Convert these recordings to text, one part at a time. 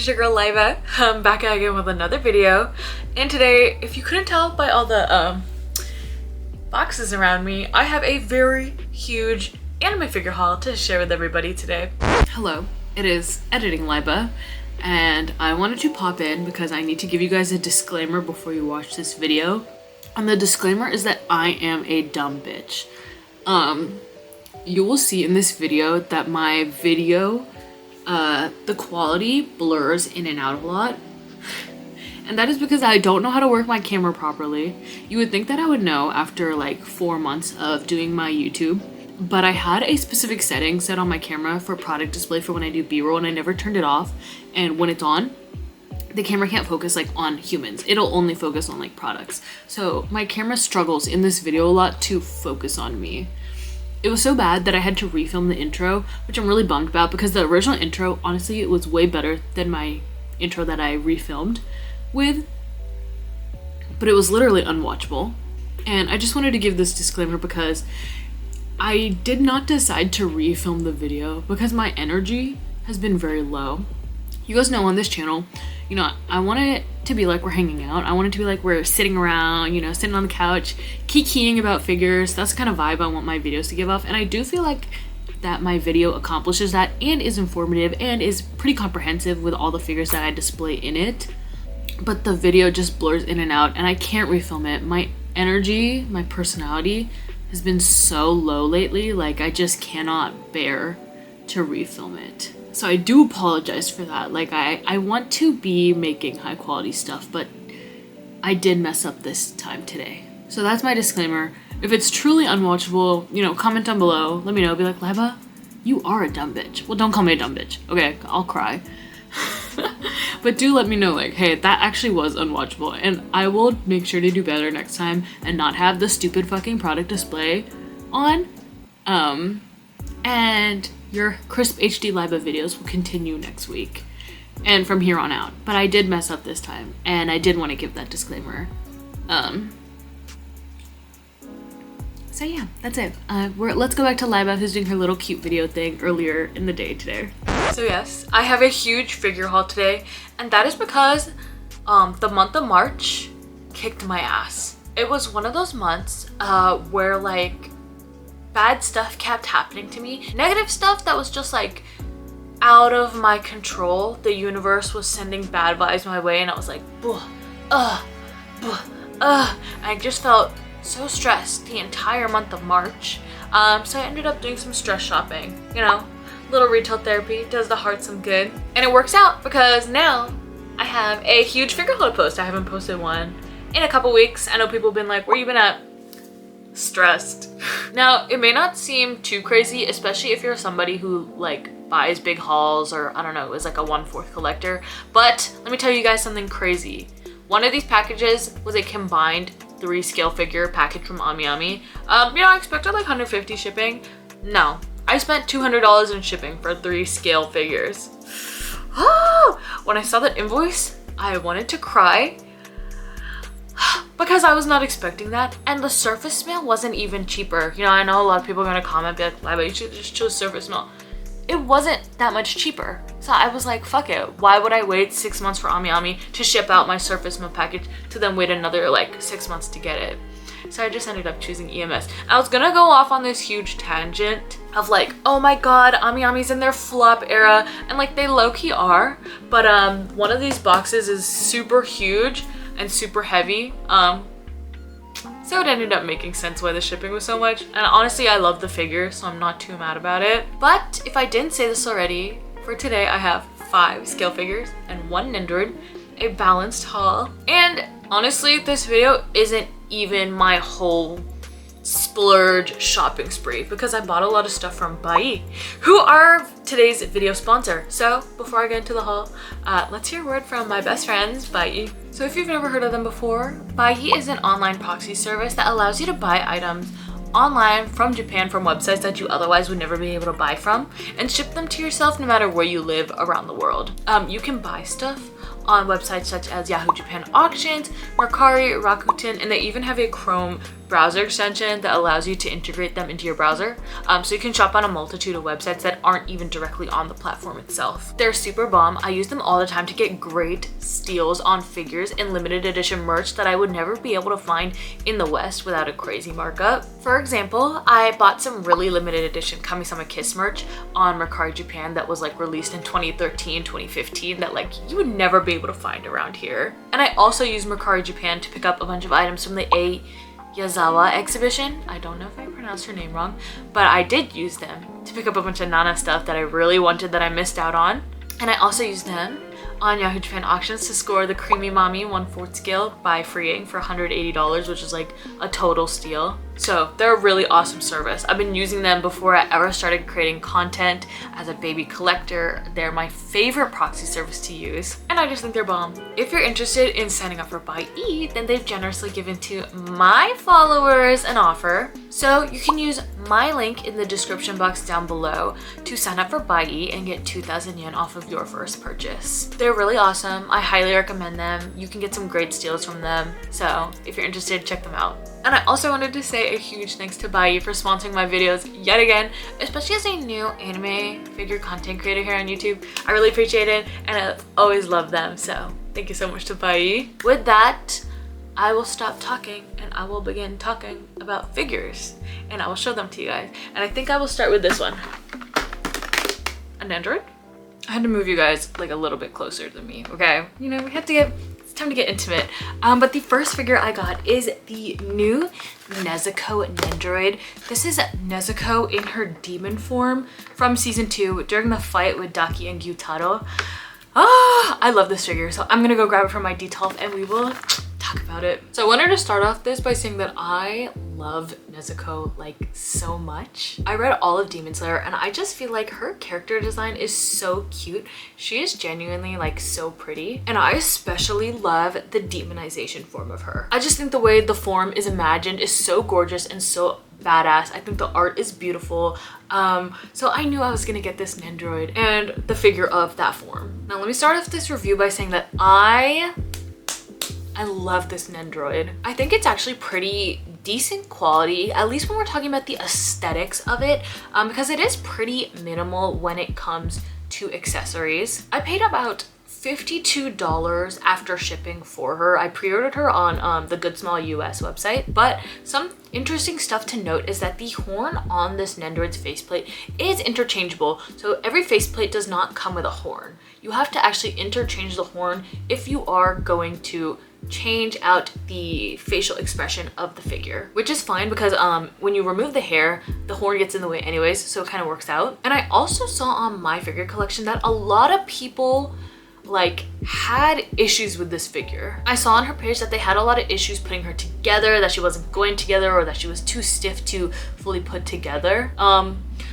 it's your girl Yaiba. I'm back again with another video. And today, if you couldn't tell by all the boxes around me, I have a very huge anime figure haul to share with everybody today. Hello, it is Editing Yaiba, and I wanted to pop in because I need to give you guys a disclaimer before you watch this video. And the disclaimer is that I am a dumb bitch. You will see in this video that my video, the quality blurs in and out a lot. And that is because I don't know how to work my camera properly. You would think that I would know after like 4 months of doing my YouTube, but I had a specific setting set on my camera for product display for when I do B-roll, and I never turned it off. And when it's on, the camera can't focus like on humans. It'll only focus on like products. So my camera struggles in this video a lot to focus on me. It was so bad that I had to refilm the intro, which I'm really bummed about because the original intro, honestly, it was way better than my intro that I refilmed with, but it was literally unwatchable. And I just wanted to give this disclaimer because I did not decide to refilm the video because my energy has been very low. You guys know on this channel, you know, I want it to be like we're hanging out. I want it to be like we're sitting around, you know, sitting on the couch, kikiing about figures. That's the kind of vibe I want my videos to give off. And I do feel like that my video accomplishes that and is informative and is pretty comprehensive with all the figures that I display in it. But the video just blurs in and out and I can't refilm it. My energy, my personality has been so low lately. Like I just cannot bear to refilm it. So I do apologize for that. Like I want to be making high quality stuff, but I did mess up this time today. So that's my disclaimer. If it's truly unwatchable, you know, comment down below. Let me know. Be like, Yaiba, you are a dumb bitch. Well, don't call me a dumb bitch. Okay, I'll cry. But do let me know, like, hey, that actually was unwatchable, and I will make sure to do better next time and not have the stupid fucking product display on. And your crisp HD Yaiba videos will continue next week and from here on out. But I did mess up this time, and I did want to give that disclaimer. So yeah, that's it. Let's go back to Yaiba, who's doing her little cute video thing earlier in the day today. So yes, I have a huge figure haul today, and that is because the month of March kicked my ass. It was one of those months where like bad stuff kept happening to me. Negative stuff that was just like out of my control. The universe was sending bad vibes my way, and I was like, I just felt so stressed the entire month of March. So I ended up doing some stress shopping, you know. Little retail therapy does the heart some good, and it works out because now I have a huge figure haul to post. I haven't posted one in a couple weeks. I know people have been like, where you been at? Stressed. Now, it may not seem too crazy, especially if you're somebody who like buys big hauls or I don't know, is like a 1/4 collector, but let me tell you guys something crazy. One of these packages was a combined 3 scale figure package from AmiAmi. You know, I expected like 150 shipping. No. I spent $200 in shipping for 3 scale figures. When I saw that invoice, I wanted to cry because I was not expecting that. And the surface mail wasn't even cheaper. You know, I know a lot of people are gonna comment, be like, Yaiba, you should just choose surface mail. It wasn't that much cheaper. So I was like, fuck it. Why would I wait 6 months for AmiAmi to ship out my surface mail package to then wait another like 6 months to get it? So I just ended up choosing EMS. I was gonna go off on this huge tangent of like, oh my god, AmiAmi's in their flop era, and like they low-key are, but one of these boxes is super huge and super heavy, so it ended up making sense why the shipping was so much. And honestly, I love the figure, so I'm not too mad about it. But if I didn't say this already, for today I have 5 scale figures and 1 Nendoroid, a balanced haul. And honestly, this video isn't even my whole splurge shopping spree because I bought a lot of stuff from Bai, who are today's video sponsor. So before I get into the haul, let's hear a word from my best friends, Bai. So if you've never heard of them before, Bai is an online proxy service that allows you to buy items online from Japan from websites that you otherwise would never be able to buy from and ship them to yourself no matter where you live around the world. You can buy stuff on websites such as Yahoo Japan Auctions, Mercari, Rakuten, and they even have a Chrome browser extension that allows you to integrate them into your browser. So you can shop on a multitude of websites that aren't even directly on the platform itself. They're super bomb. I use them all the time to get great steals on figures and limited edition merch that I would never be able to find in the West without a crazy markup. For example, I bought some really limited edition Kami-sama Kiss merch on Mercari Japan that was like released in 2013, 2015 that like you would never be able to find around here. And I also use Mercari Japan to pick up a bunch of items from the Yazawa exhibition. I don't know if I pronounced her name wrong, but I did use them to pick up a bunch of Nana stuff that I really wanted that I missed out on. And I also used them on Yahoo Japan auctions to score the Creamy Mommy 1/4 scale by freeing for $180, which is like a total steal. So they're a really awesome service. I've been using them before I ever started creating content as a baby collector. They're my favorite proxy service to use, and I just think they're bomb. If you're interested in signing up for Buy E, then they've generously given to my followers an offer. So you can use my link in the description box down below to sign up for Buy E and get 2,000 yen off of your first purchase. They're really awesome. I highly recommend them. You can get some great steals from them. So if you're interested, check them out. And I also wanted to say a huge thanks to Bai for sponsoring my videos yet again, especially as a new anime figure content creator here on YouTube. I really appreciate it and I always love them, so thank you so much to Bai. With that, I will stop talking and I will begin talking about figures and I will show them to you guys. And I think I will start with this one. A Nendoroid? I had to move you guys like a little bit closer to me, okay? You know, we have to get, it's time to get intimate. But the first figure I got is the new Nezuko Nendoroid. This is Nezuko in her demon form from season 2 during the fight with Daki and Gyutaro. Ah, I love this figure, so I'm gonna go grab it from my detail and we will talk about it. So I wanted to start off this by saying that I love Nezuko like so much. I read all of Demon Slayer and I just feel like her character design is so cute. She is genuinely like so pretty, and I especially love the demonization form of her. I just think the way the form is imagined is so gorgeous and so badass. I think the art is beautiful. So I knew I was gonna get this Nendoroid and the figure of that form. Now let me start off this review by saying that I love this Nendoroid. I think it's actually pretty decent quality, at least when we're talking about the aesthetics of it, because it is pretty minimal when it comes to accessories. I paid about $52 after shipping for her. I pre-ordered her on the Good Small US website, but some interesting stuff to note is that the horn on this Nendoroid's faceplate is interchangeable. So every faceplate does not come with a horn. You have to actually interchange the horn if you are going to change out the facial expression of the figure, which is fine because when you remove the hair, the horn gets in the way anyways, so it kind of works out. And I also saw on my figure collection that a lot of people like had issues with this figure. I saw on her page that they had a lot of issues putting her together, that she wasn't going together, or that she was too stiff to fully put together.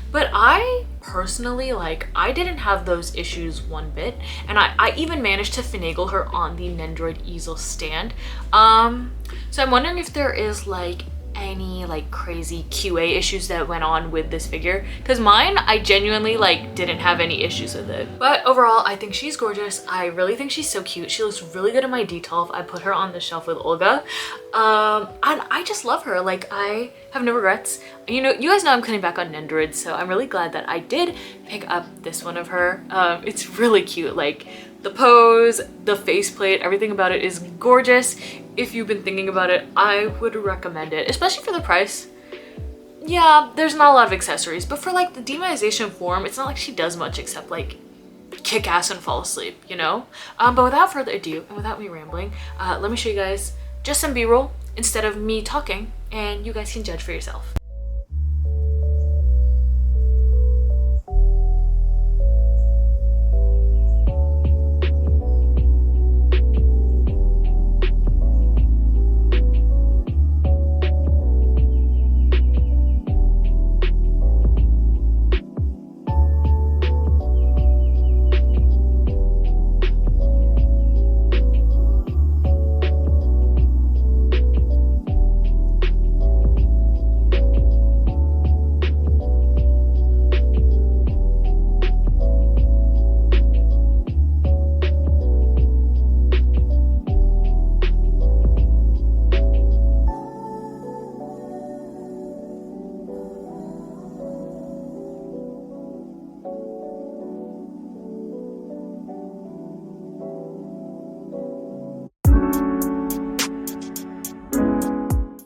But I personally, like, I didn't have those issues one bit, and I even managed to finagle her on the Nendoroid easel stand. So I'm wondering if there is like any like crazy QA issues that went on with this figure, because mine, I genuinely like didn't have any issues with it. But overall, I think she's gorgeous. I really think she's so cute. She looks really good in my detail. I put her on the shelf with Olga, and I just love her. Like, I have no regrets. You know, you guys know I'm coming back on Nendoroid, so I'm really glad that I did pick up this one of her. It's really cute. Like, the pose, the faceplate, everything about it is gorgeous. If you've been thinking about it, I would recommend it, especially for the price. Yeah, there's not a lot of accessories, but for like the demonization form, it's not like she does much except like kick ass and fall asleep, you know? But without further ado, and without me rambling, let me show you guys just some B-roll instead of me talking, and you guys can judge for yourself.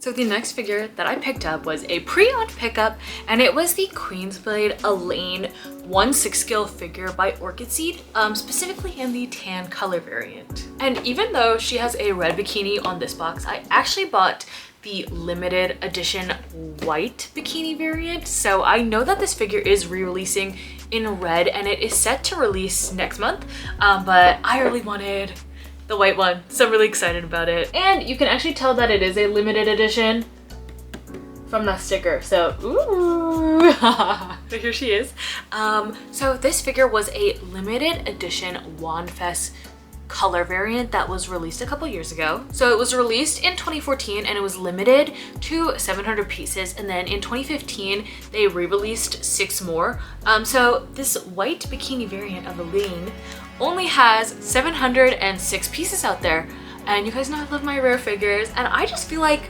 So the next figure that I picked up was a pre-owned pickup, and it was the Queensblade Alleyne 1/6 scale figure by Orchid, specifically in the tan color variant. And even though she has a red bikini on this box, I actually bought the limited edition white bikini variant. So I know that this figure is re-releasing in red, and it is set to release next month, but I really wanted the white one, so I'm really excited about it. And you can actually tell that it is a limited edition from that sticker, so ooh. So here she is. So this figure was a limited edition Wanfest color variant that was released a couple years ago. So it was released in 2014 and it was limited to 700 pieces, and then in 2015 they re-released 6 more. So this white bikini variant of Alleyne only has 706 pieces out there, and you guys know I love my rare figures, and I just feel like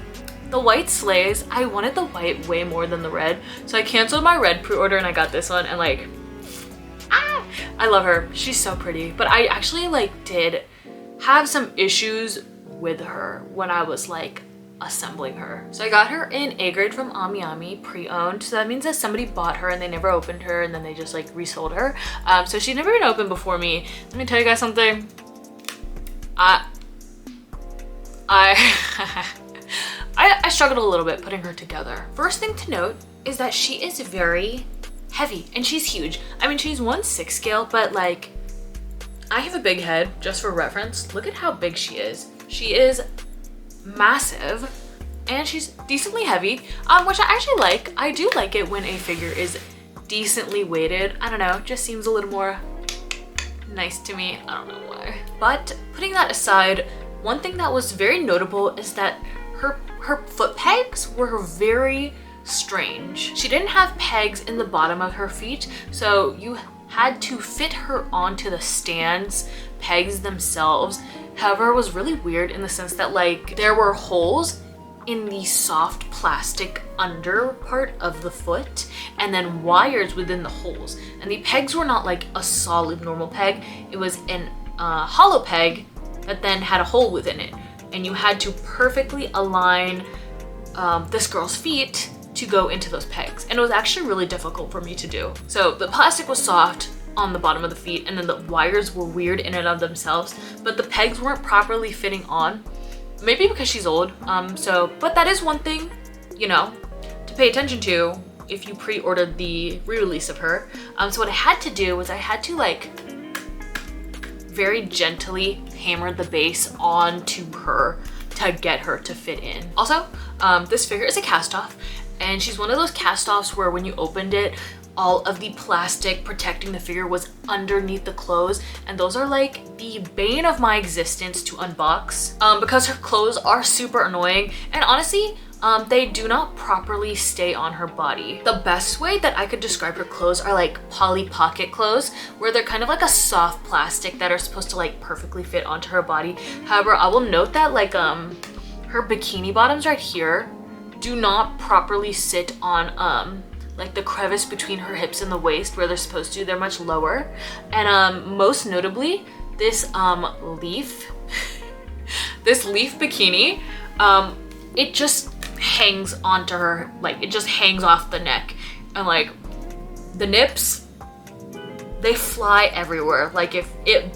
the white slays. I wanted the white way more than the red, so I canceled my red pre-order and I got this one, and like, I love her. She's so pretty. But I actually like did have some issues with her when I was like assembling her. So I got her in A grade from Ami Ami, pre-owned. So that means that somebody bought her and they never opened her, and then they just like resold her. So she'd never been opened before me. Let me tell you guys something. I struggled a little bit putting her together. First thing to note is that she is very heavy and she's huge. I mean, she's 1/6 scale, but like, I have a big head, just for reference. Look at how big she is. She is massive and she's decently heavy, which I actually like. I do like it when a figure is decently weighted. I don't know, it just seems a little more nice to me. I don't know why. But putting that aside, one thing that was very notable is that her foot pegs were very strange. She didn't have pegs in the bottom of her feet, so you had to fit her onto the stands pegs themselves. However, it was really weird in the sense that like there were holes in the soft plastic under part of the foot and then wires within the holes, and the pegs were not like a solid normal peg. It was an hollow peg that then had a hole within it, and you had to perfectly align this girl's feet to go into those pegs, and it was actually really difficult for me to do. So the plastic was soft on the bottom of the feet, and then the wires were weird in and of themselves, but the pegs weren't properly fitting on. Maybe because she's old, but that is one thing, you know, to pay attention to if you pre-ordered the re-release of her. So what I had to do was I had to like very gently hammer the base onto her to get her to fit in. Also, this figure is a cast-off, and she's one of those cast-offs where when you opened it, all of the plastic protecting the figure was underneath the clothes, and those are like the bane of my existence to unbox, because her clothes are super annoying, and honestly, they do not properly stay on her body. The best way that I could describe her clothes are like Polly Pocket clothes, where they're kind of like a soft plastic that are supposed to like perfectly fit onto her body. However, I will note that like her bikini bottoms right here do not properly sit on like the crevice between her hips and the waist where they're supposed to. They're much lower. And most notably, this leaf this leaf bikini, it just hangs onto her, like it just hangs off the neck, and like the nips, they fly everywhere. Like if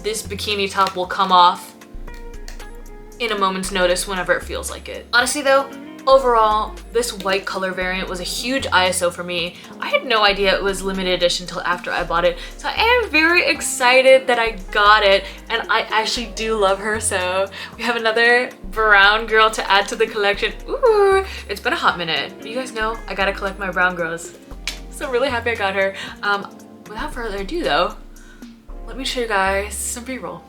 this bikini top will come off in a moment's notice whenever it feels like it. Honestly though, overall, this white color variant was a huge ISO for me. I had no idea it was limited edition until after I bought it, so I am very excited that I got it, and I actually do love her. So we have another brown girl to add to the collection. Ooh, it's been a hot minute, but you guys know I gotta collect my brown girls, so I'm really happy I got her. Without further ado though, let me show you guys some b-roll.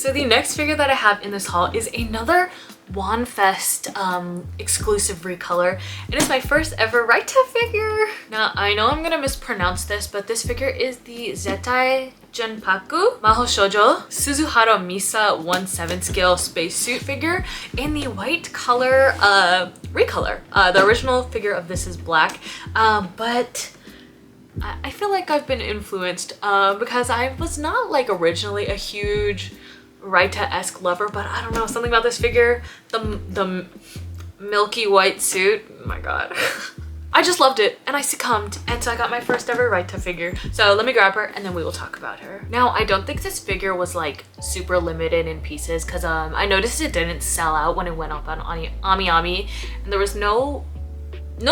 So the next figure that I have in this haul is another WanFest exclusive recolor. It is my first ever Raita figure. Now I know I'm gonna mispronounce this, but this figure is the Zettai Junpaku Mahou Shoujo Suzuhara Misa 1/7 scale spacesuit figure in the white color recolor. The original figure of this is black, but I feel like I've been influenced because I was not like originally a huge Raita-esque lover, but I don't know, something about this figure, the milky white suit, oh my god. I just loved it and I succumbed, and so I got my first ever Raita figure. So let me grab her and then we will talk about her. Now I don't think this figure was like super limited in pieces because I noticed it didn't sell out when it went up on Ami, and there was no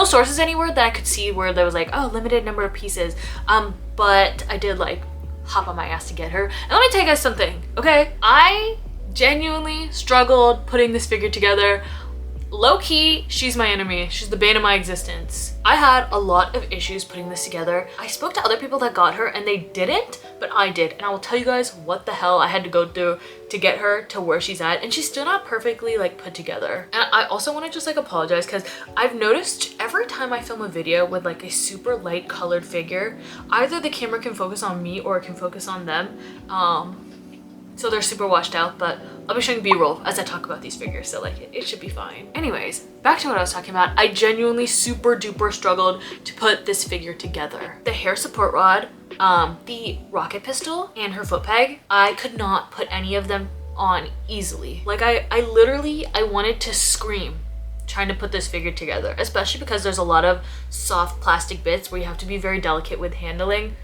sources anywhere that I could see where there was like, oh, limited number of pieces. But I did like hop on my ass to get her. And let me tell you guys something, okay? I genuinely struggled putting this figure together. Low-key, she's my enemy. She's the bane of my existence. I had a lot of issues putting this together. I spoke to other people that got her and they didn't, but I did. And I will tell you guys what the hell I had to go through to get her to where she's at. And she's still not perfectly like put together. And I also want to just like apologize because I've noticed every time I film a video with like a super light colored figure, either the camera can focus on me or it can focus on them. So they're super washed out, but I'll be showing B-roll as I talk about these figures, so like it should be fine. Anyways, back to what I was talking about. I genuinely super duper struggled to put this figure together. The hair support rod, the rocket pistol, and her foot peg, I could not put any of them on easily. Like I wanted to scream trying to put this figure together, especially because there's a lot of soft plastic bits where you have to be very delicate with handling.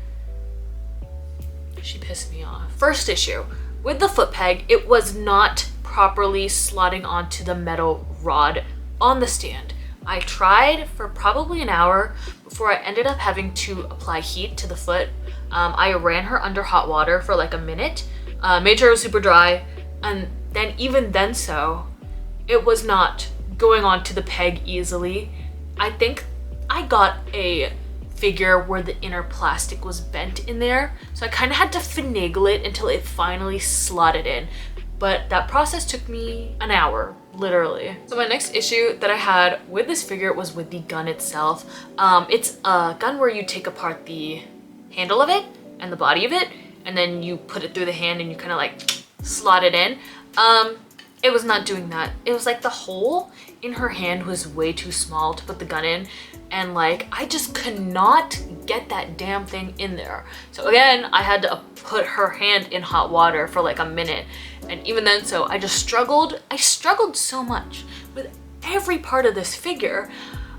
She pissed me off. First issue. With the foot peg, it was not properly slotting onto the metal rod on the stand. I tried for probably an hour before I ended up having to apply heat to the foot. I ran her under hot water for like a minute, made sure it was super dry, and then even then it was not going onto the peg easily. I think I got a figure where the inner plastic was bent in there, so I kind of had to finagle it until it finally slotted in, but that process took me an hour, literally. So my next issue that I had with this figure was with the gun itself. It's a gun where you take apart the handle of it and the body of it, and then you put it through the hand and you kind of like slot it in. It was not doing that. It was like the hole in her hand was way too small to put the gun in, and like I just could not get that damn thing in there. So again, I had to put her hand in hot water for like a minute, and even then I just struggled. I struggled so much with every part of this figure.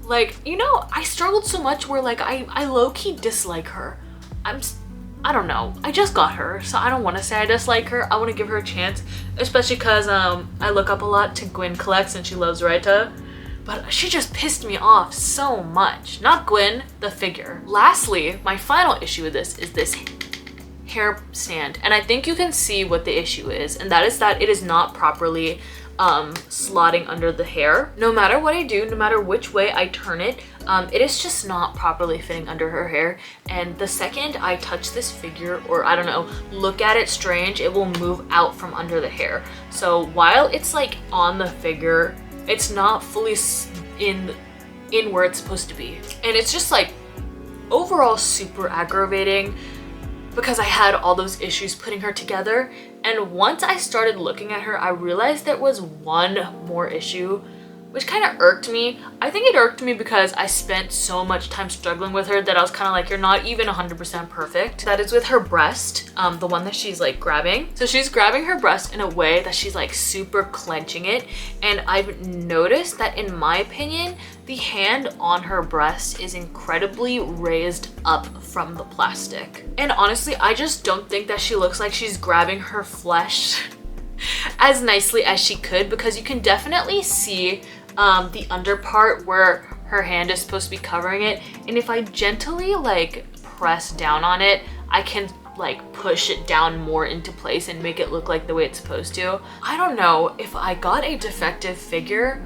Like, you know, I struggled so much where like I low-key dislike her. I don't know, I just got her, so I don't want to say I dislike her. I want to give her a chance, especially because I look up a lot to Gwen collects and she loves Raita, but she just pissed me off so much. Not Gwen, the figure. Lastly, my final issue with this is this hair stand, and I think you can see what the issue is, and that is that it is not properly slotting under the hair. No matter what I do, no matter which way I turn it, it is just not properly fitting under her hair. And the second I touch this figure, or I don't know, look at it strange, it will move out from under the hair. So while it's like on the figure, it's not fully in where it's supposed to be. And it's just like overall super aggravating because I had all those issues putting her together. And once I started looking at her, I realized there was one more issue, which kind of irked me. I think it irked me because I spent so much time struggling with her that I was kind of like, you're not even 100% perfect. That is with her breast, the one that she's like grabbing. So she's grabbing her breast in a way that she's like super clenching it. And I've noticed that, in my opinion, the hand on her breast is incredibly raised up from the plastic. And honestly, I just don't think that she looks like she's grabbing her flesh as nicely as she could, because you can definitely see the under part where her hand is supposed to be covering it. And if I gently like press down on it, I can like push it down more into place and make it look like the way it's supposed to. I don't know if I got a defective figure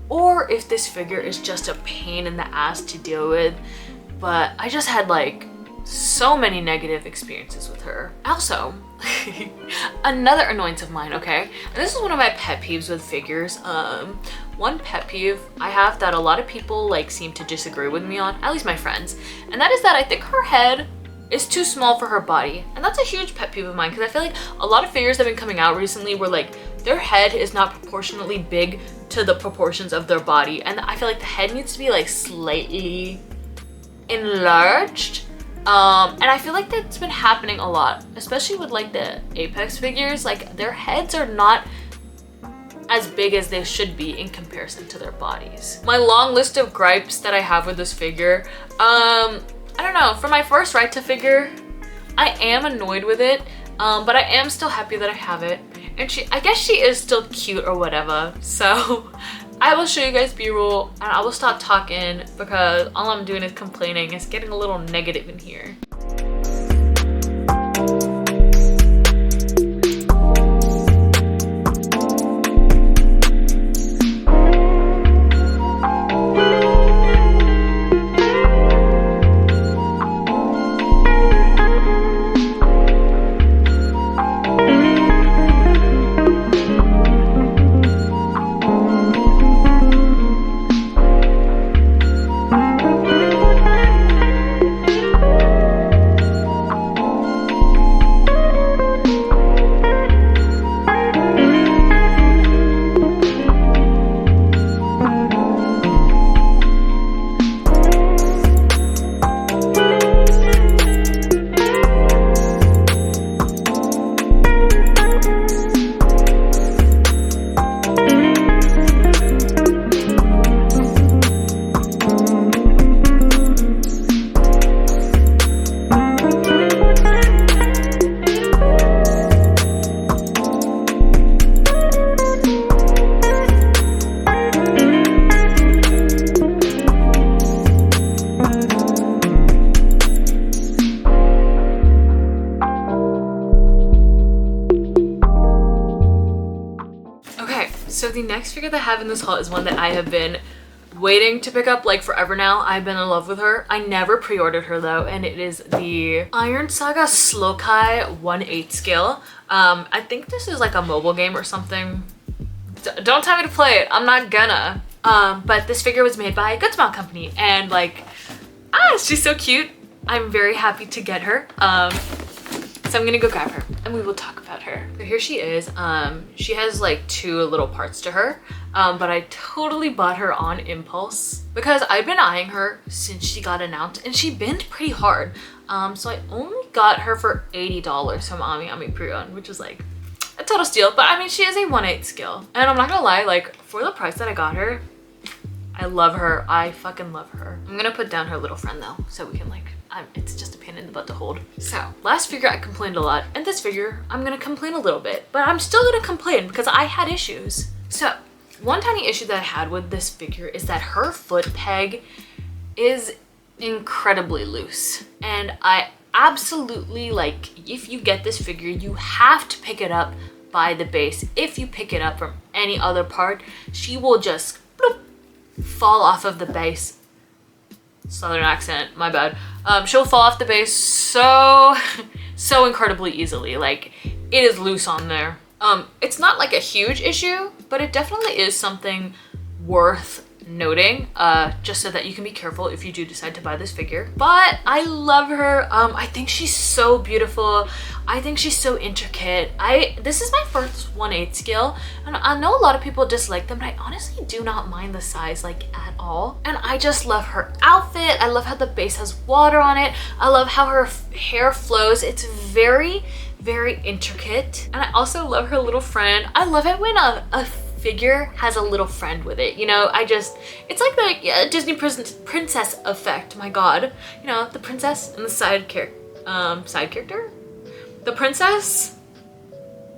or if this figure is just a pain in the ass to deal with, but I just had like so many negative experiences with her. Also, another annoyance of mine, okay? And this is one of my pet peeves with figures. One pet peeve I have that a lot of people like seem to disagree with me on, at least my friends, and that is that I think her head is too small for her body. And that's a huge pet peeve of mine because I feel like a lot of figures that have been coming out recently where like their head is not proportionately big to the proportions of their body. And I feel like the head needs to be like slightly enlarged. And I feel like that's been happening a lot, especially with like the Apex figures. Like their heads are not as big as they should be in comparison to their bodies. My long list of gripes that I have with this figure, I don't know, for my first right to figure, I am annoyed with it, but I am still happy that I have it. And I guess she is still cute or whatever. So I will show you guys B-roll and I will stop talking because all I'm doing is complaining. It's getting a little negative in here. So the next figure that I have in this haul is one that I have been waiting to pick up like forever now. I've been in love with her. I never pre-ordered her though, and it is the Iron Saga Slokai 1/8 scale. I think this is like a mobile game or something. Don't tell me to play it, I'm not gonna. But this figure was made by a Good Smile company, and like, she's so cute. I'm very happy to get her. So I'm gonna go grab her and we will talk about her. So here she is. She has like two little parts to her, but I totally bought her on impulse because I've been eyeing her since she got announced, and she binned pretty hard. So I only got her for $80 from Ami Pre-owned, which is like a total steal. But I mean, she is a 1/8 scale, and I'm not gonna lie, like for the price that I got her, I love her. I fucking love her. I'm gonna put down her little friend though, so we can like, it's just a pain in the butt to hold. So last figure I complained a lot, and this figure I'm gonna complain a little bit, but I'm still gonna complain because I had issues. So one tiny issue that I had with this figure is that her foot peg is incredibly loose, and I absolutely, like, if you get this figure, you have to pick it up by the base. If you pick it up from any other part, she will just bloop, fall off of the base. Southern accent, my bad. She'll fall off the base so incredibly easily. Like, it is loose on there. It's not like a huge issue, but it definitely is something worth noting, just so that you can be careful if you do decide to buy this figure. But I love her. I think she's so beautiful. I think she's so intricate. This is my first 1/8 scale, and I know a lot of people dislike them, but I honestly do not mind the size like at all. And I just love her outfit. I love how the base has water on it. I love how her hair flows. It's very, very intricate. And I also love her little friend. I love it when a figure has a little friend with it, you know. It's like the Disney princess effect. My god, you know, the princess and the side character, the princess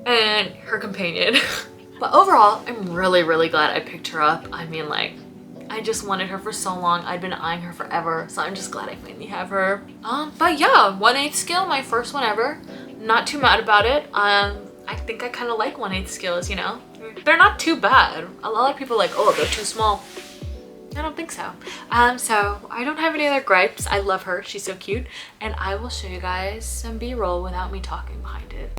and her companion. But overall, I'm really, really glad I picked her up. I mean, like, I just wanted her for so long. I'd been eyeing her forever, so I'm just glad I finally have her. But yeah, 1/8 scale, my first one ever. Not too mad about it. I think I kind of like 1/8 scales, you know. They're not too bad. A lot of people are like, oh, they're too small. I don't think so. So I don't have any other gripes. I love her. She's so cute. And I will show you guys some B-roll without me talking behind it.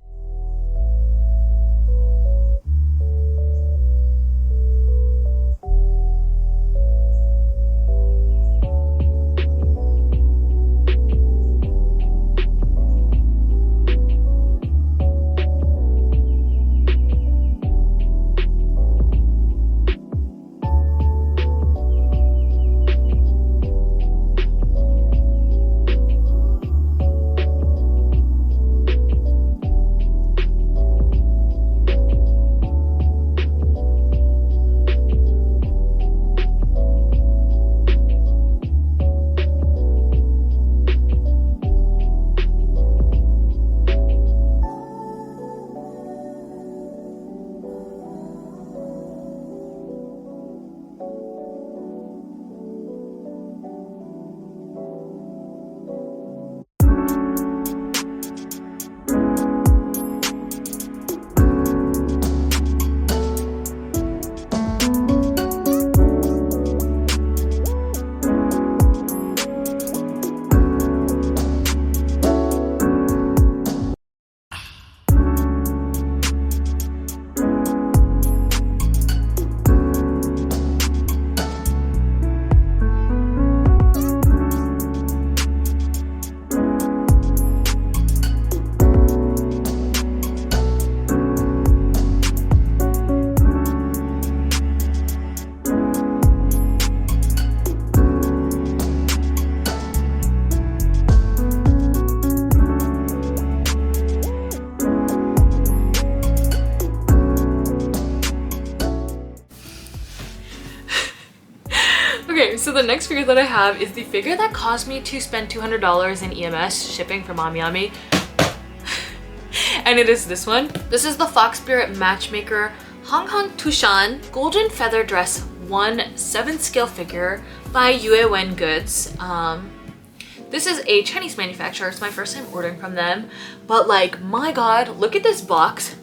Okay, so the next figure that I have is the figure that caused me to spend $200 in EMS shipping from Amiyami. And it is this one. This is the Fox Spirit Matchmaker Honghong Tushan Golden Feather Dress 1 7-scale figure by yuewen Goods. This is a Chinese manufacturer. It's my first time ordering from them. But like, my god, look at this box.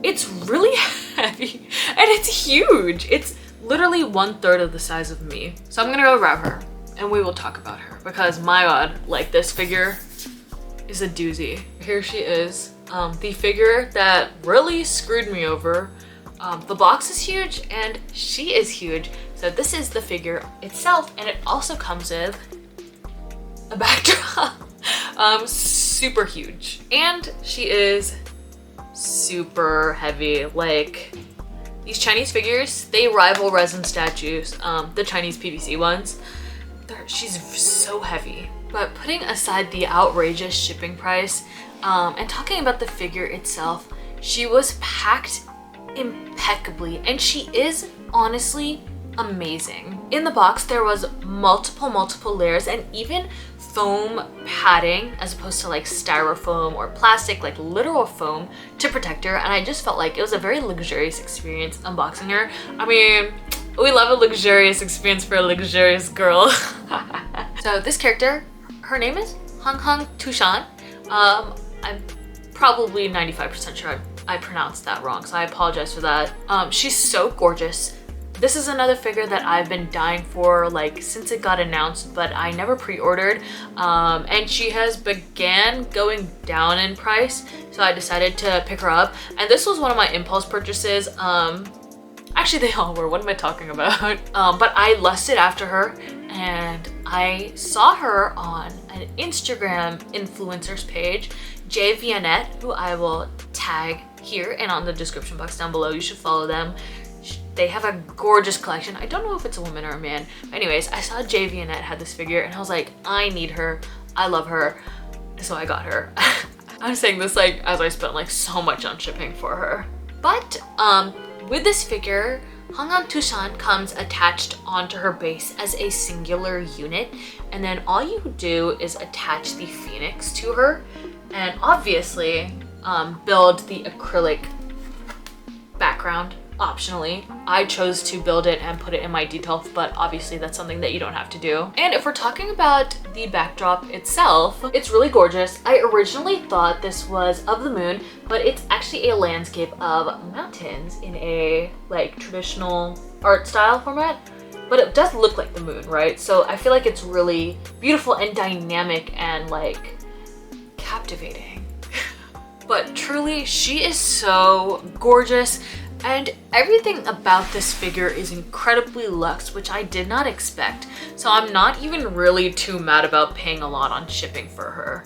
It's really heavy and it's huge. It's literally 1/3 of the size of me. So I'm gonna go grab her and we will talk about her because my god, like this figure is a doozy. Here she is, the figure that really screwed me over. The box is huge and she is huge. So this is the figure itself, and it also comes with a backdrop. Super huge. And she is super heavy. Like, these Chinese figures, they rival resin statues, the Chinese PVC ones. She's so heavy. But putting aside the outrageous shipping price, and talking about the figure itself, she was packed impeccably, and she is honestly amazing. In the box, there was multiple layers and even foam padding as opposed to like styrofoam or plastic, like literal foam to protect her. And I just felt like it was a very luxurious experience unboxing her. I mean, we love a luxurious experience for a luxurious girl. So this character, her name is Honghong Tushan. I'm probably 95% sure I pronounced that wrong, so I apologize for that. She's so gorgeous. This is another figure that I've been dying for like since it got announced, but I never pre-ordered. And she has began going down in price, so I decided to pick her up. And this was one of my impulse purchases. Actually, they all were. What am I talking about? But I lusted after her, and I saw her on an Instagram influencers page, J Vianette, who I will tag here and on the description box down below. You should follow them. They have a gorgeous collection. I don't know if it's a woman or a man. Anyways, I saw J Vianette had this figure and I was like, I need her. I love her. So I got her. I'm saying this like as I spent like so much on shipping for her. But with this figure, Honghong Tushan comes attached onto her base as a singular unit. And then all you do is attach the phoenix to her and obviously build the acrylic background. Optionally, I chose to build it and put it in my details, but obviously that's something that you don't have to do. And if we're talking about the backdrop itself, it's really gorgeous. I originally thought this was of the moon, but it's actually a landscape of mountains in a like traditional art style format. but it does look like the moon, right? So I feel like it's really beautiful and dynamic and like captivating. But truly, she is so gorgeous, and everything about this figure is incredibly luxe, which I did not expect. So I'm not even really too mad about paying a lot on shipping for her.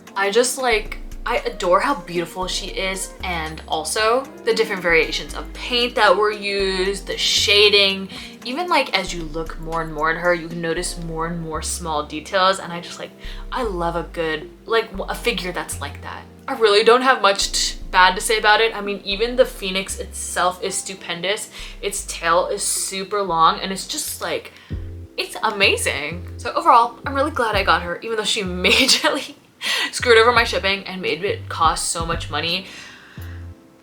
I adore how beautiful she is, and also the different variations of paint that were used, the shading. Even like as you look more and more at her, you can notice more and more small details, and I love a good, like a figure that's like that. I really don't have much bad to say about it. I mean, even the phoenix itself is stupendous. Its tail is super long, and it's just like, it's amazing. So overall, I'm really glad I got her, even though she majorly screwed over my shipping and made it cost so much money.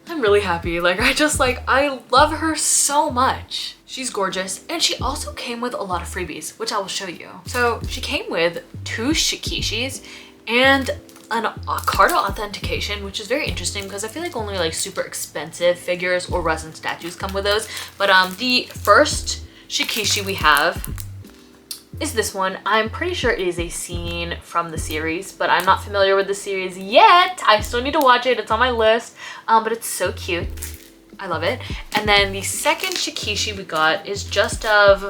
I'm really happy. I love her so much. She's gorgeous, and she also came with a lot of freebies, which I will show you. So she came with 2 shikishis and a card of authentication, which is very interesting because I feel like only like super expensive figures or resin statues come with those. But the first shikishi we have is this one. I'm pretty sure it is a scene from the series, but I'm not familiar with the series yet. I still need to watch it. It's on my list, but it's so cute. I love it. And then the second shikishi we got is just of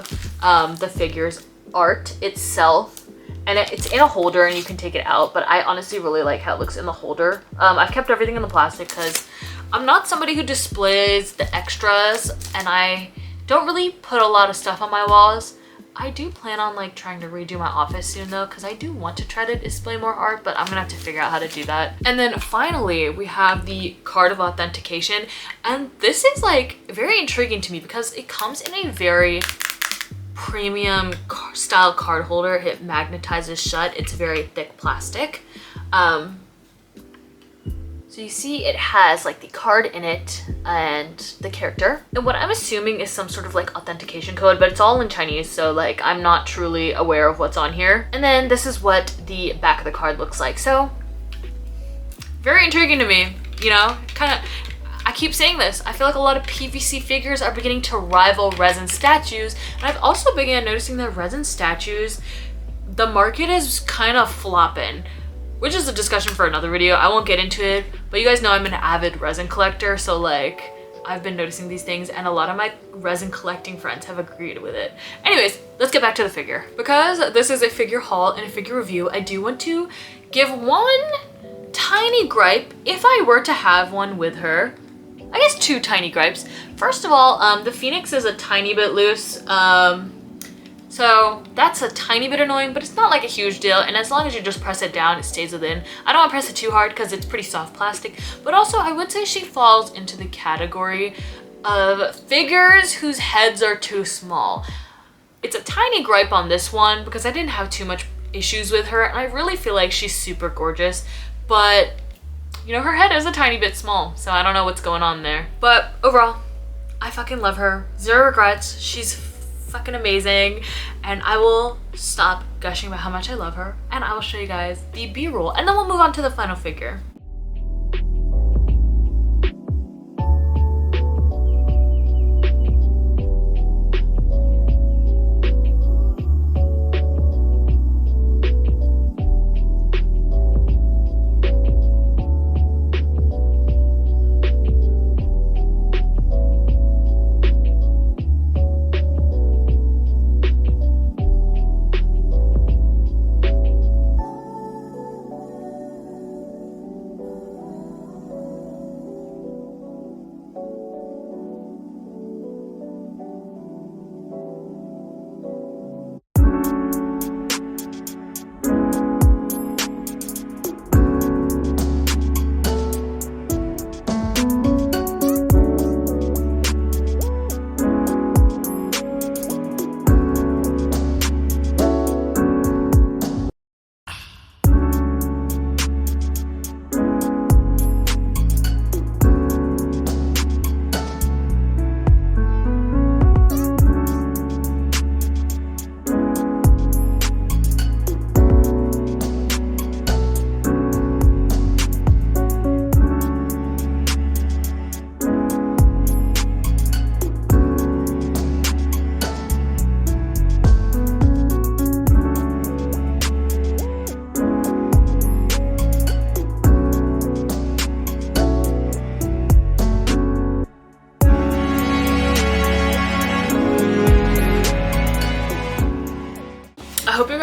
the figure's art itself, and it's in a holder and you can take it out, but I honestly really like how it looks in the holder. I've kept everything in the plastic because I'm not somebody who displays the extras, and I don't really put a lot of stuff on my walls. I do plan on like trying to redo my office soon though, because I do want to try to display more art, but I'm gonna have to figure out how to do that. And then finally, we have the card of authentication, and this is like very intriguing to me because it comes in a very premium style card holder. It magnetizes shut. It's very thick plastic. So you see it has like the card in it and the character. And what I'm assuming is some sort of like authentication code, but it's all in Chinese, so like I'm not truly aware of what's on here. And then this is what the back of the card looks like. So very intriguing to me, you know, I keep saying this. I feel like a lot of PVC figures are beginning to rival resin statues. And I've also begun noticing that resin statues, the market is kind of flopping, which is a discussion for another video. I won't get into it, but you guys know I'm an avid resin collector, so like I've been noticing these things, and a lot of my resin collecting friends have agreed with it. Anyways, let's get back to the figure. Because this is a figure haul and a figure review, I do want to give one tiny gripe if I were to have one with her. I guess 2 tiny gripes. First of all, the phoenix is a tiny bit loose. So that's a tiny bit annoying, but it's not like a huge deal. And as long as you just press it down, it stays within. I don't want to press it too hard because it's pretty soft plastic. But also I would say she falls into the category of figures whose heads are too small. It's a tiny gripe on this one because I didn't have too much issues with her. And I really feel like she's super gorgeous, but you know, her head is a tiny bit small. So I don't know what's going on there. But overall, I fucking love her. 0 regrets. She's fucking amazing, and I will stop gushing about how much I love her, and I will show you guys the B-roll, and then we'll move on to the final figure.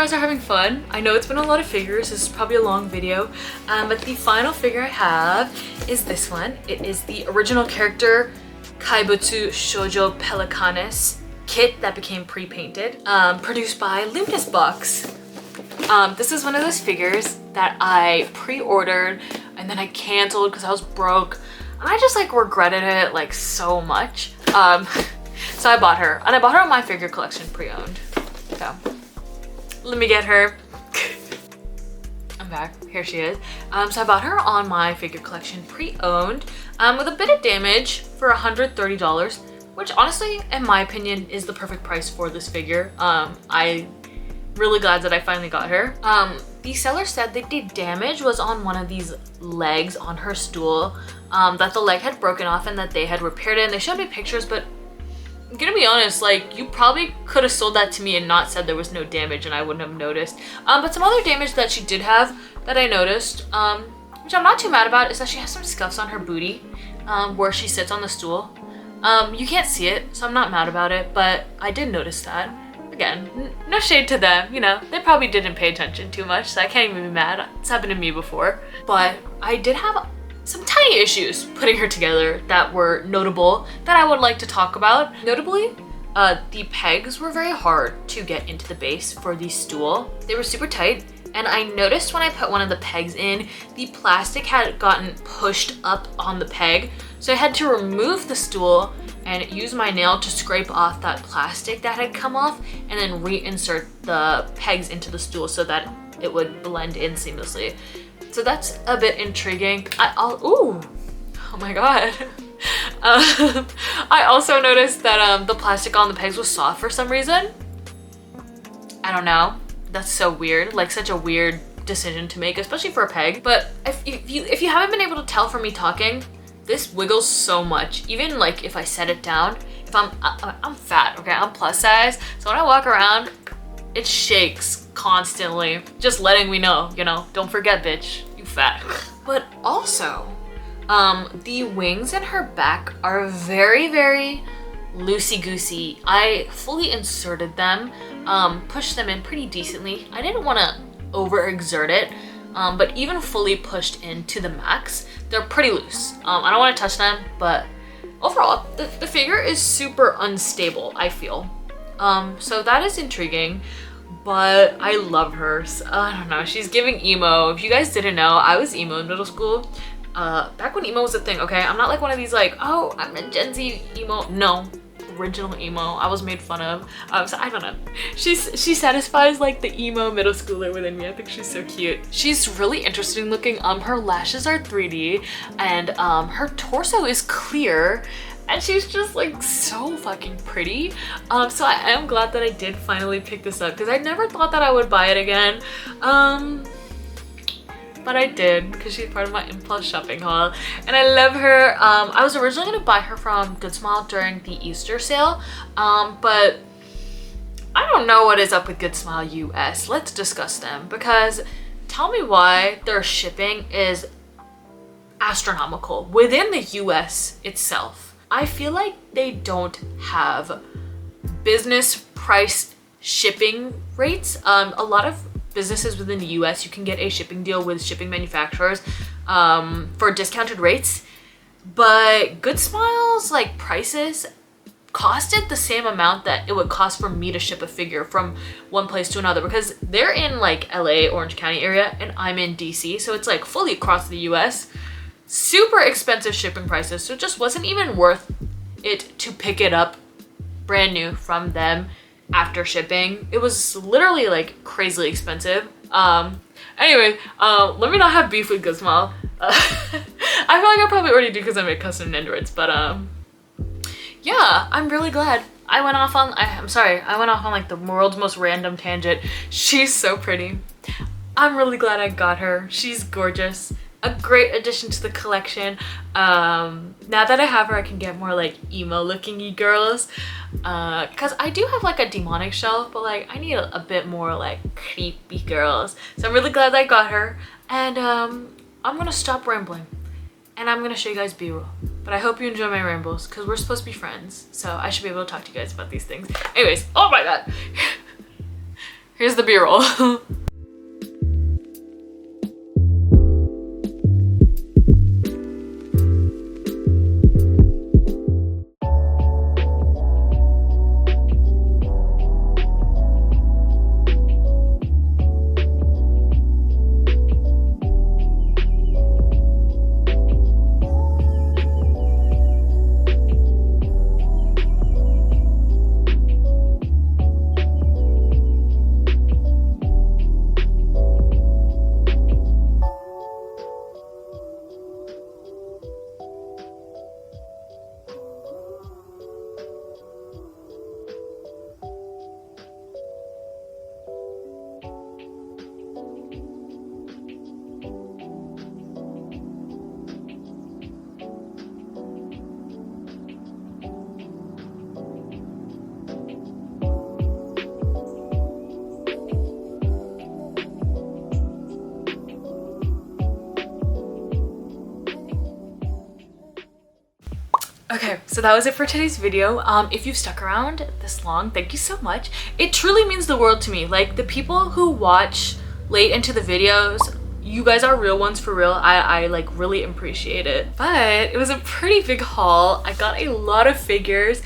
guys are having fun. I know it's been a lot of figures. This is probably a long video. But the final figure I have is this one. It is the original character Kaibutsu Shoujo Pelecanus kit that became pre-painted, produced by Luminous Box. This is one of those figures that I pre-ordered and then I canceled because I was broke. And I just like regretted it like so much. So I bought her, and I bought her on my figure collection pre-owned. So let me get her. I'm back. Here she is. So I bought her on my figure collection pre-owned with a bit of damage for $130, which honestly, in my opinion, is the perfect price for this figure. I'm really glad that I finally got her. The seller said that the damage was on one of these legs on her stool, that the leg had broken off and that they had repaired it. And they showed me pictures, but I'm gonna be honest, like, you probably could have sold that to me and not said there was no damage and I wouldn't have noticed. But some other damage that she did have that I noticed, which I'm not too mad about, is that she has some scuffs on her booty, where she sits on the stool. You can't see it, so I'm not mad about it, but I did notice that. Again, no shade to them, you know, they probably didn't pay attention too much, so I can't even be mad. It's happened to me before. But I did have some tiny issues putting her together that were notable that I would like to talk about. Notably, the pegs were very hard to get into the base for the stool. They were super tight, and I noticed when I put one of the pegs in, the plastic had gotten pushed up on the peg, so I had to remove the stool and use my nail to scrape off that plastic that had come off and then reinsert the pegs into the stool so that it would blend in seamlessly. So that's a bit intriguing. Ooh, oh my god. I also noticed that the plastic on the pegs was soft for some reason. I don't know. That's so weird, like such a weird decision to make, especially for a peg. But if you haven't been able to tell from me talking, this wiggles so much. Even like if I set it down, if I'm fat, okay, I'm plus size, so when I walk around, it shakes constantly. Just letting me know, you know, don't forget, bitch, you fat. But also, the wings in her back are very, very loosey-goosey. I fully inserted them, pushed them in pretty decently. I didn't want to overexert it, but even fully pushed into the max, they're pretty loose. I don't want to touch them, but overall, the figure is super unstable, I feel. So that is intriguing, but I love her. So, I don't know, she's giving emo. If you guys didn't know, I was emo in middle school. Back when emo was a thing, okay? I'm not like one of these like, oh, I'm a Gen Z emo. No, original emo. I was made fun of. So I don't know. She satisfies like the emo middle schooler within me. I think she's so cute. She's really interesting looking. Her lashes are 3D and her torso is clear. And she's just like so fucking pretty. So I am glad that I did finally pick this up because I never thought that I would buy it again. But I did because she's part of my impulse shopping haul and I love her. I was originally gonna buy her from Good Smile during the Easter sale, but I don't know what is up with Good Smile US. Let's discuss them because tell me why their shipping is astronomical within the US itself. I feel like they don't have business price shipping rates. A lot of businesses within the US, you can get a shipping deal with shipping manufacturers for discounted rates, but Good Smile's like prices costed the same amount that it would cost for me to ship a figure from one place to another because they're in like LA, Orange County area, and I'm in DC, so it's like fully across the US. Super expensive shipping prices, so it just wasn't even worth it to pick it up brand new from them after shipping. It was literally like crazily expensive. Anyway, let me not have beef with Good Smile. I feel like I probably already do because I make custom Nendoroids, but yeah, I'm really glad. I went off on like the world's most random tangent. She's so pretty. I'm really glad I got her. She's gorgeous. A great addition to the collection. Now that I have her, I can get more like emo looking girls. Cause I do have like a demonic shelf, but like I need a bit more like creepy girls. So I'm really glad I got her. And I'm gonna stop rambling and I'm gonna show you guys B-roll. But I hope you enjoy my rambles because we're supposed to be friends. So I should be able to talk to you guys about these things. Anyways, oh my god. Here's the B-roll. Okay, so that was it for today's video. If you've stuck around this long, thank you so much. It truly means the world to me. Like, the people who watch late into the videos, you guys are real ones for real. I like really appreciate it. But it was a pretty big haul. I got a lot of figures.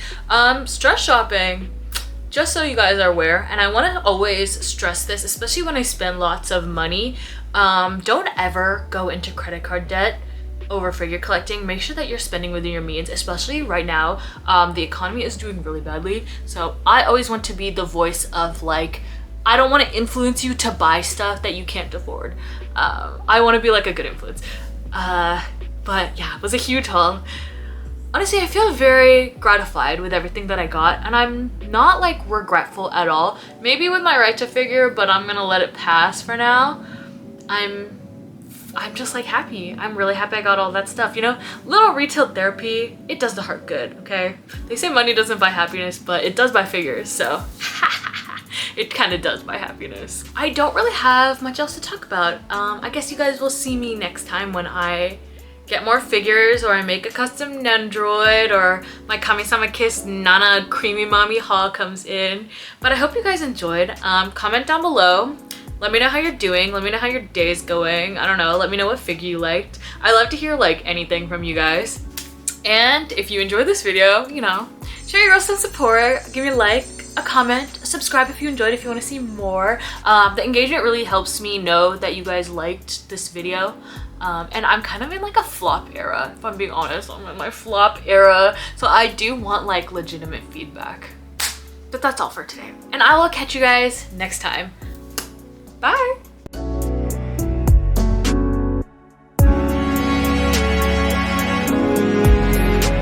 Stress shopping, just so you guys are aware, and I want to always stress this, especially when I spend lots of money. Don't ever go into credit card debt over figure collecting. Make sure that you're spending within your means, especially right now. The economy is doing really badly, so I always want to be the voice of, like, I don't want to influence you to buy stuff that you can't afford. I want to be like a good influence. But yeah, it was a huge haul. Honestly, I feel very gratified with everything that I got, and I'm not like regretful at all. Maybe with my right to figure, but I'm gonna let it pass for now. I'm just like happy. I'm really happy I got all that stuff, you know? Little retail therapy, it does the heart good, okay? They say money doesn't buy happiness, but it does buy figures, so it kind of does buy happiness. I don't really have much else to talk about. I guess you guys will see me next time when I get more figures, or I make a custom Nendoroid, or my Kami-sama Kiss Nana Creamy Mommy haul comes in. But I hope you guys enjoyed. Comment down below. Let me know how you're doing. Let me know how your day's going. I don't know. Let me know what figure you liked. I love to hear like anything from you guys. And if you enjoyed this video, you know, show your girl some support. Give me a like, a comment, subscribe if you enjoyed, if you want to see more. The engagement really helps me know that you guys liked this video. And I'm kind of in like a flop era, if I'm being honest. I'm in my flop era. So I do want like legitimate feedback. But that's all for today. And I will catch you guys next time. Bye!